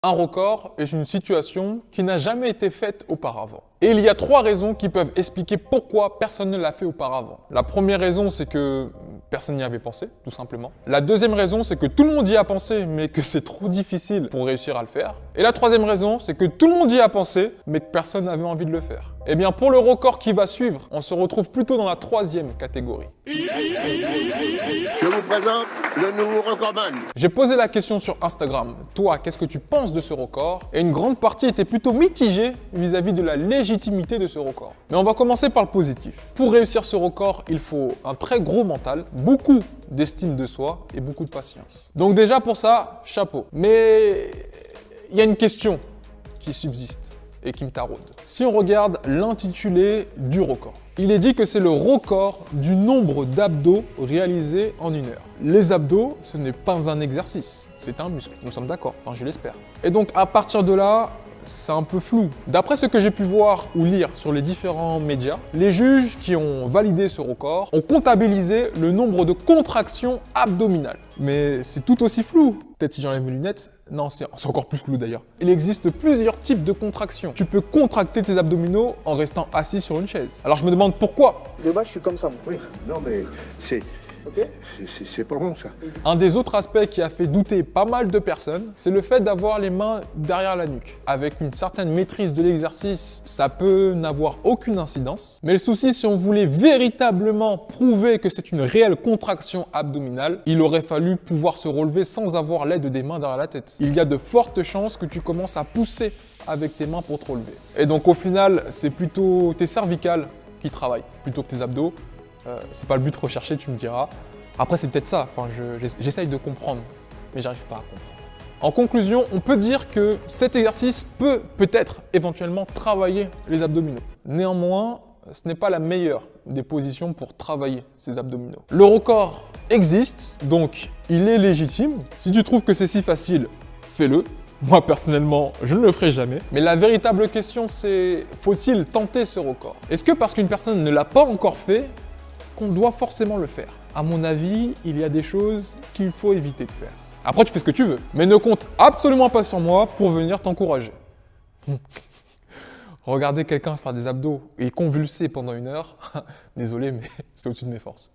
Un record est une situation qui n'a jamais été faite auparavant. Et il y a 3 raisons qui peuvent expliquer pourquoi personne ne l'a fait auparavant. La première raison, c'est que personne n'y avait pensé, tout simplement. La deuxième raison, c'est que tout le monde y a pensé, mais que c'est trop difficile pour réussir à le faire. Et la troisième raison, c'est que tout le monde y a pensé, mais que personne n'avait envie de le faire. Eh bien, pour le record qui va suivre, on se retrouve plutôt dans la 3e catégorie. Je vous présente le nouveau recordman. J'ai posé la question sur Instagram. Toi, qu'est-ce que tu penses de ce record? Et une grande partie était plutôt mitigée vis-à-vis de la légitimité de ce record. Mais on va commencer par le positif. Pour réussir ce record, il faut un très gros mental, beaucoup d'estime de soi et beaucoup de patience. Donc déjà pour ça, chapeau. Mais il y a une question qui subsiste et qui me taraude. Si on regarde l'intitulé du record, il est dit que c'est le record du nombre d'abdos réalisés en 1 heure. Les abdos, ce n'est pas un exercice, c'est un muscle, nous sommes d'accord, enfin je l'espère. Et donc à partir de là, c'est un peu flou. D'après ce que j'ai pu voir ou lire sur les différents médias, les juges qui ont validé ce record ont comptabilisé le nombre de contractions abdominales. Mais c'est tout aussi flou. Peut-être si j'enlève mes lunettes. Non, c'est encore plus flou d'ailleurs. Il existe plusieurs types de contractions. Tu peux contracter tes abdominaux en restant assis sur une chaise. Alors je me demande pourquoi. De base, je suis comme ça, moi. Oui, non mais c'est pas bon ça. Un des autres aspects qui a fait douter pas mal de personnes, c'est le fait d'avoir les mains derrière la nuque. Avec une certaine maîtrise de l'exercice, ça peut n'avoir aucune incidence. Mais le souci, si on voulait véritablement prouver que c'est une réelle contraction abdominale, il aurait fallu pouvoir se relever sans avoir l'aide des mains derrière la tête. Il y a de fortes chances que tu commences à pousser avec tes mains pour te relever. Et donc au final, c'est plutôt tes cervicales qui travaillent plutôt que tes abdos. C'est pas le but recherché, tu me diras. Après, c'est peut-être ça. Enfin, j'essaye de comprendre, mais j'arrive pas à comprendre. En conclusion, on peut dire que cet exercice peut peut-être éventuellement travailler les abdominaux. Néanmoins, ce n'est pas la meilleure des positions pour travailler ces abdominaux. Le record existe, donc il est légitime. Si tu trouves que c'est si facile, fais-le. Moi, personnellement, je ne le ferai jamais. Mais la véritable question, c'est faut-il tenter ce record? Est-ce que parce qu'une personne ne l'a pas encore fait, qu'on doit forcément le faire? À mon avis, il y a des choses qu'il faut éviter de faire. Après, tu fais ce que tu veux, mais ne compte absolument pas sur moi pour venir t'encourager. Regarder quelqu'un faire des abdos et convulser pendant 1 heure, désolé, mais c'est au-dessus de mes forces.